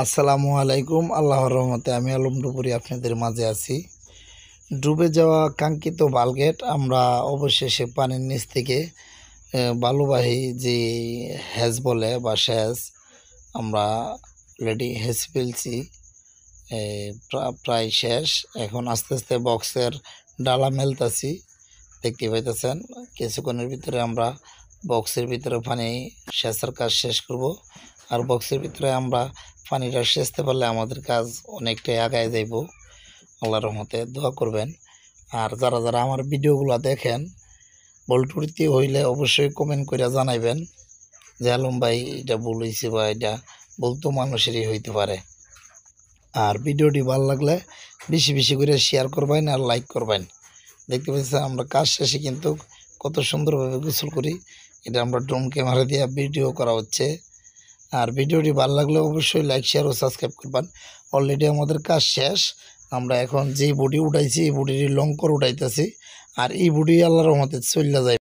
আসসালামু আলাইকুম। আল্লাহর রহমতে আমি আলম ডুপুরি আপনাদের মাঝে আছি। ডুবে যাওয়া কাঙ্ক্ষিত বালগেট আমরা অবশেষে পানির নিচ থেকে বালুবাহী যে হ্যাজ বলে বা স্যাজ আমরা অলরেডি হেজ ফেলছি। প্রায় শেষ। এখন আস্তে আস্তে বক্সের ডালা মেলতাছি, দেখতে পাইতেছেন। কিছুক্ষণের ভিতরে আমরা বক্সের ভিতরে পানি সেচার কাজ শেষ করব। আর বক্সের ভিতরে আমরা পানিটা সেচতে পারলে আমাদের কাজ অনেকটাই আগায় যাইব। আল্লাহর রহমতে দোয়া করবেন। আর যারা যারা আমার ভিডিওগুলো দেখেন, ভুল হইলে অবশ্যই কমেন্ট করে জানাইবেন যে আলম ভাই এটা ভুল হয়েছে বা এটা ভুল তো মানুষেরই হইতে পারে। আর ভিডিওটি ভালো লাগলে বেশি বেশি করে শেয়ার করবেন আর লাইক করবেন। দেখতে পাচ্ছেন আমরা কাজ শেষে কিন্তু কত সুন্দরভাবে গোসল করি। এটা আমরা ড্রোন ক্যামেরা দিয়ে ভিডিও করা হচ্ছে। আর ভিডিওটি ভালো লাগলে অবশ্যই লাইক শেয়ার ও সাবস্ক্রাইব করবেন। অলরেডি আমাদের কাজ শেষ। আমরা এখন যে বডি উঠাইছি এই বডিটি লং করে উঠাইতেছি। আর এই বডি আল্লাহর রহমতে চলে যায়।